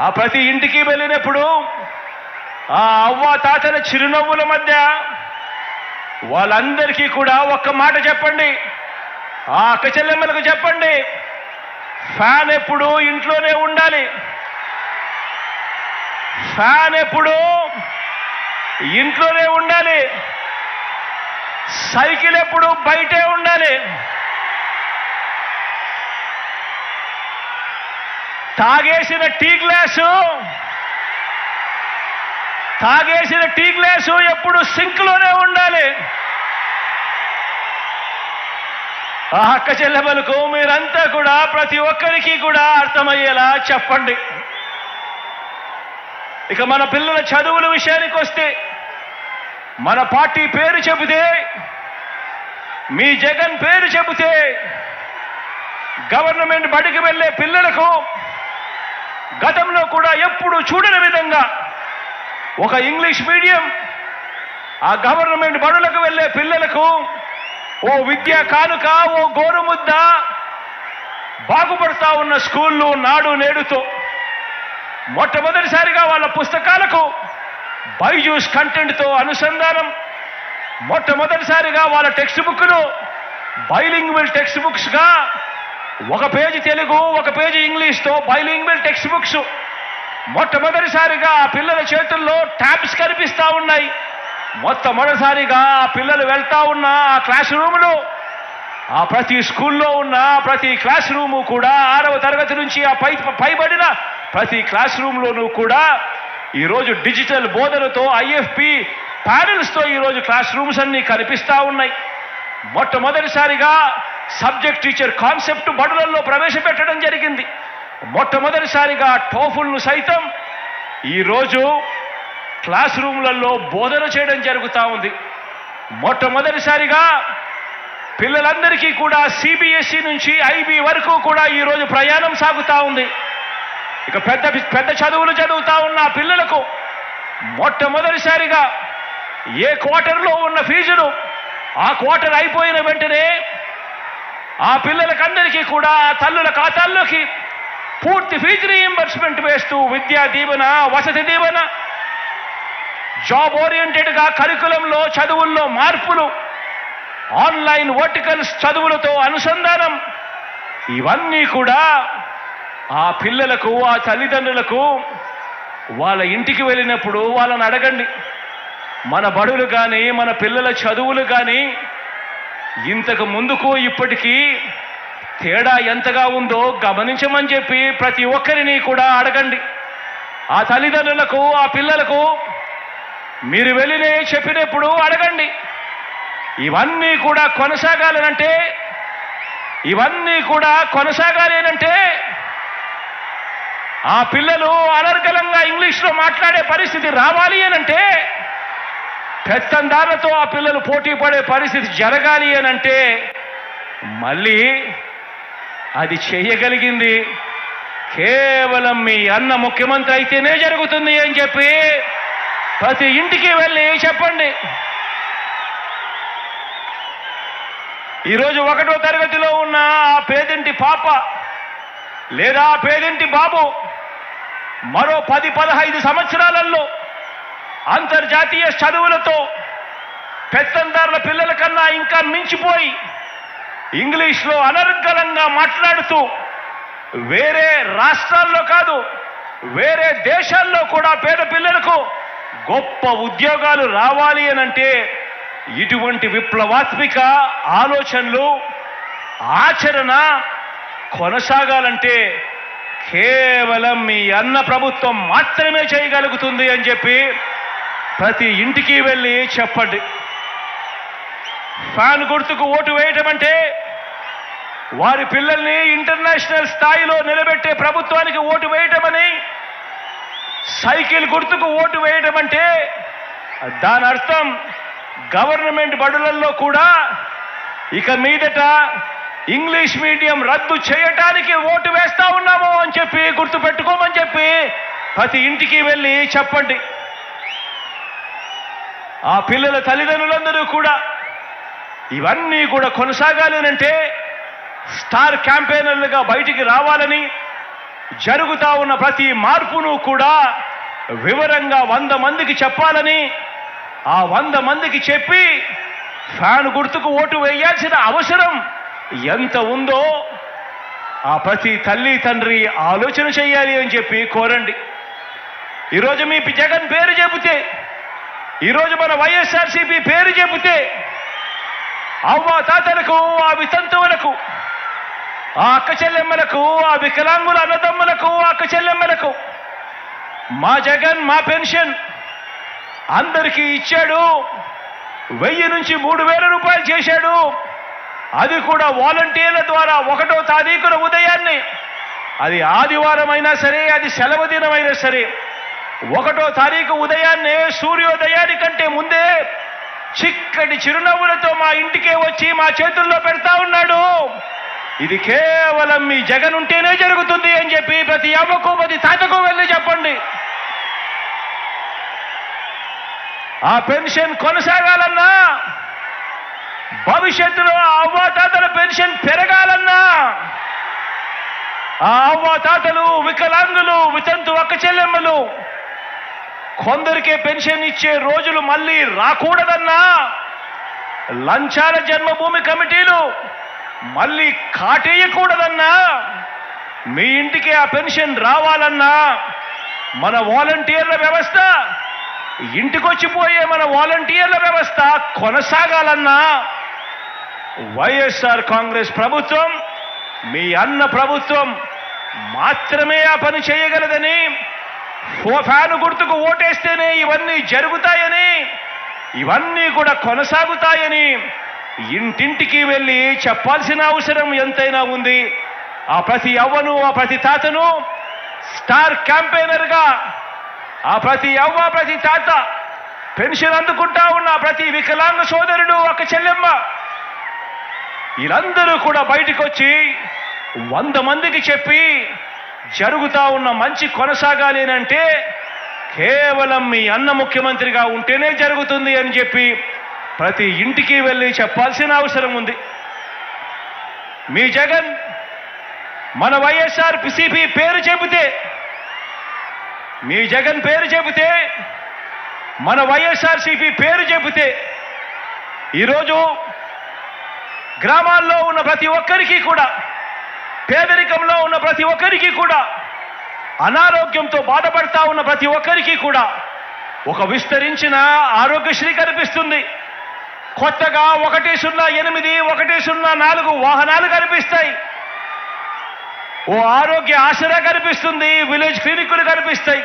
ఆ ప్రతి ఇంటికి వెళ్ళినప్పుడు ఆ అవ్వ తాతల చిరునవ్వుల మధ్య వాళ్ళందరికీ కూడా ఒక్క మాట చెప్పండి. ఆ అక్క చెల్లెమ్మలకు చెప్పండి, ఫ్యాన్ ఎప్పుడు ఇంట్లోనే ఉండాలి, ఫ్యాన్ ఎప్పుడు ఇంట్లోనే ఉండాలి, సైకిల్ ఎప్పుడు బయటే ఉండాలి, తాగేసిన టీ గ్లాసు ఎప్పుడు సింక్లోనే ఉండాలి. ఆ అక్క చెల్లెమ్మలకు మీరంతా కూడా ప్రతి ఒక్కరికి కూడా అర్థమయ్యేలా చెప్పండి. ఇక మన పిల్లల చదువుల విషయానికి వస్తే, మన పార్టీ పేరు చెబితే, మీ జగన్ పేరు చెబితే గవర్నమెంట్ బడికి వెళ్ళే పిల్లలకు గతంలో కూడా ఎప్పుడు చూడని విధంగా ఒక ఇంగ్లీష్ మీడియం, ఆ గవర్నమెంట్ బడులకు వెళ్ళే పిల్లలకు ఓ విద్యా కానుక, ఓ గోరుముద్ద, బాగుపడతా ఉన్న స్కూళ్ళు నాడు నేడుతో మొట్టమొదటిసారిగా వాళ్ళ పుస్తకాలకు బైజూస్ కంటెంట్తో అనుసంధానం, మొట్టమొదటిసారిగా వాళ్ళ టెక్స్ట్ బుక్లు బైలింగ్వల్ టెక్స్ట్ బుక్స్గా, ఒక పేజీ తెలుగు ఒక పేజీ ఇంగ్లీష్తో బైలింగ్వల్ టెక్స్ట్ బుక్స్, మొట్టమొదటిసారిగా ఆ పిల్లల చేతుల్లో ట్యాబ్స్ కనిపిస్తూ ఉన్నాయి. మొట్టమొదటిసారిగా ఆ పిల్లలు వెళ్తా ఉన్న ఆ క్లాస్ రూములు, ఆ ప్రతి స్కూల్లో ఉన్న ప్రతి క్లాస్ రూము కూడా 6వ తరగతి నుంచి ఆ పైబడిన ప్రతి క్లాస్ రూమ్లోనూ కూడా ఈరోజు డిజిటల్ బోధనతో ఐఎఫ్పి ప్యానెల్స్తో ఈరోజు క్లాస్ రూమ్స్ అన్నీ కనిపిస్తూ ఉన్నాయి. మొట్టమొదటిసారిగా సబ్జెక్ట్ టీచర్ కాన్సెప్ట్ బడులలో ప్రవేశపెట్టడం జరిగింది. మొట్టమొదటిసారిగా టోఫుల్ను సైతం ఈరోజు క్లాస్ రూమ్లలో బోధన చేయడం జరుగుతూ ఉంది. మొట్టమొదటిసారిగా పిల్లలందరికీ కూడా సిబిఎస్ఈ నుంచి ఐబీ వరకు కూడా ఈరోజు ప్రయాణం సాగుతూ ఉంది. ఇక పెద్ద పెద్ద చదువులు చదువుతా ఉన్న పిల్లలకు మొట్టమొదటిసారిగా ఏ క్వార్టర్లో ఉన్న ఫీజును ఆ క్వార్టర్ అయిపోయిన వెంటనే ఆ పిల్లలకందరికీ కూడా తల్లుల ఖాతాల్లోకి పూర్తి ఫీజు రీయింబర్స్మెంట్ వేస్తూ విద్యా దీవెన, వసతి దీవెన, జాబ్ ఓరియంటెడ్గా కరికులంలో చదువుల్లో మార్పులు, ఆన్లైన్ వర్టికల్స్ చదువులతో అనుసంధానం, ఇవన్నీ కూడా ఆ పిల్లలకు, ఆ తల్లిదండ్రులకు వాళ్ళ ఇంటికి వెళ్ళినప్పుడు వాళ్ళని అడగండి, మన బడులు కానీ మన పిల్లల చదువులు కానీ ఇంతకు ముందుకు ఇప్పటికీ తేడా ఎంతగా ఉందో గమనించమని చెప్పి ప్రతి ఒక్కరిని కూడా అడగండి. ఆ తల్లిదండ్రులకు, ఆ పిల్లలకు మీరు వెళ్ళినే చెప్పినప్పుడు అడగండి. ఇవన్నీ కూడా కొనసాగాలేనంటే ఆ పిల్లలు అనర్గళంగా ఇంగ్లీష్లో మాట్లాడే పరిస్థితి రావాలి అనంటే, పెత్తందారులతో ఆ పిల్లలు పోటీ పడే పరిస్థితి జరగాలి అనంటే మళ్ళీ అది చేయగలిగింది కేవలం మీ అన్న ముఖ్యమంత్రి అయితేనే జరుగుతుంది అని చెప్పి ప్రతి ఇంటికి వెళ్ళి చెప్పండి. ఈరోజు 1వ తరగతిలో ఉన్న ఆ పేదింటి పాప లేదా పేదింటి బాబు మరో 10-15 సంవత్సరాలలో అంతర్జాతీయ చదువులతో పెత్తందారుల పిల్లల కన్నా ఇంకా మించిపోయి ఇంగ్లీష్లో అనర్గళంగా మాట్లాడుతూ వేరే రాష్ట్రాల్లో కాదు వేరే దేశాల్లో కూడా పేద పిల్లలకు గొప్ప ఉద్యోగాలు రావాలి అనంటే ఇటువంటి విప్లవాత్మక ఆలోచనలు, ఆచరణ కొనసాగాలంటే కేవలం మీ అన్న ప్రభుత్వం మాత్రమే చేయగలుగుతుంది అని చెప్పి ప్రతి ఇంటికి వెళ్ళి చెప్పండి. ఫ్యాన్ గుర్తుకు ఓటు వేయటం అంటే వారి పిల్లల్ని ఇంటర్నేషనల్ స్థాయిలో నిలబెట్టే ప్రభుత్వానికి ఓటు వేయటమని, సైకిల్ గుర్తుకు ఓటు వేయటం అంటే దాని అర్థం గవర్నమెంట్ బడులలో కూడా ఇక మీదట ఇంగ్లీష్ మీడియం రద్దు చేయటానికి ఓటు వేస్తా ఉన్నాము అని చెప్పి గుర్తు పెట్టుకోమని చెప్పి ప్రతి ఇంటికి వెళ్ళి చెప్పండి. ఆ పిల్లల తల్లిదండ్రులందరూ కూడా ఇవన్నీ కూడా కొనసాగాలి అంటే స్టార్ క్యాంపెయినర్లుగా బయటికి రావాలని, జరుగుతా ఉన్న ప్రతి మార్పును కూడా వివరంగా 100 మందికి చెప్పాలని, ఆ 100 మందికి చెప్పి ఫ్యాన్ గుర్తుకు ఓటు వేయాల్సిన అవసరం ఎంత ఉందో ఆ ప్రతి తల్లి తండ్రి ఆలోచన చేయాలి అని చెప్పి కోరండి. ఈరోజు మీ జగన్ పేరు చెబితే, ఈరోజు మన వైఎస్ఆర్సీపీ పేరు చెబితే అవ్వ తాతలకు, ఆ వితంతువులకు, ఆ అక్క చెల్లెమ్మలకు, ఆ వికలాంగుల అన్నదమ్ములకు, అక్క చెల్లెమ్మలకు మా జగన్ మా పెన్షన్ అందరికీ ఇచ్చాడు. 1000 నుంచి 3000 రూపాయలు చేశాడు. అది కూడా వాలంటీర్ల ద్వారా 1వ తారీఖున ఉదయాన్నే, అది ఆదివారం అయినా సరే, అది సెలవు దినమైనా సరే, 1వ తారీఖు ఉదయాన్నే సూర్యోదయానికంటే ముందే చిక్కటి చిరునవ్వులతో మా ఇంటికే వచ్చి మా చేతుల్లో పెడతా ఉన్నాడు. ఇది కేవలం మీ జగన్ ఉంటేనే జరుగుతుంది అని చెప్పి ప్రతి అవ్వకు ప్రతి తాతకు వెళ్ళి చెప్పండి. ఆ పెన్షన్ కొనసాగాలన్నా, భవిష్యత్తులో ఆ అవ్వాతాతల పెన్షన్ పెరగాలన్నా, ఆ అవ్వాతాతలు, వికలాంగులు, వితంతు అక్క చెల్లెమ్మలు కొందరికే పెన్షన్ ఇచ్చే రోజులు మళ్ళీ రాకూడదన్నా, లంచాల జన్మభూమి కమిటీలు మళ్ళీ కాటేయకూడదన్నా, మీ ఇంటికి ఆ పెన్షన్ రావాలన్నా, మన వాలంటీర్ల వ్యవస్థ, ఇంటికొచ్చిపోయే మన వాలంటీర్ల వ్యవస్థ కొనసాగాలన్నా వైఎస్ఆర్ కాంగ్రెస్ ప్రభుత్వం, మీ అన్న ప్రభుత్వం మాత్రమే ఆ పని చేయగలదని, ఫ్యాను గుర్తుకు ఓటేస్తేనే ఇవన్నీ జరుగుతాయని, ఇవన్నీ కూడా కొనసాగుతాయని ఇంటింటికి వెళ్ళి చెప్పాల్సిన అవసరం ఎంతైనా ఉంది. ఆ ప్రతి అవ్వను, ఆ ప్రతి తాతను స్టార్ క్యాంపెయినర్గా, ఆ ప్రతి అవ్వ ప్రతి తాత, పెన్షన్ అందుకుంటా ఉన్న ప్రతి వికలాంగ సోదరుడు, ఒక చెల్లెమ్మ, వీళ్ళందరూ కూడా బయటకు వచ్చి 100 మందికి చెప్పి జరుగుతా ఉన్న మంచి కొనసాగాలి అంటే కేవలం మీ అన్న ముఖ్యమంత్రిగా ఉంటేనే జరుగుతుంది అని చెప్పి ప్రతి ఇంటికి వెళ్ళి చెప్పాల్సిన అవసరం ఉంది. మీ జగన్ మన వైఎస్ఆర్సీపీ పేరు చెబితే, మీ జగన్ పేరు చెబితే, మన వైఎస్ఆర్సీపీ పేరు చెబితే ఈరోజు గ్రామాల్లో ఉన్న ప్రతి ఒక్కరికి కూడా, పేదరికంలో ఉన్న ప్రతి ఒక్కరికి కూడా, అనారోగ్యంతో బాధపడతా ఉన్న ప్రతి ఒక్కరికి కూడా ఒక విస్తరించిన ఆరోగ్యశ్రీ కనిపిస్తుంది. కొత్తగా 108, 104 వాహనాలు కనిపిస్తాయి. ఓ ఆరోగ్య ఆసరా కనిపిస్తుంది. విలేజ్ క్లినిక్లు కనిపిస్తాయి.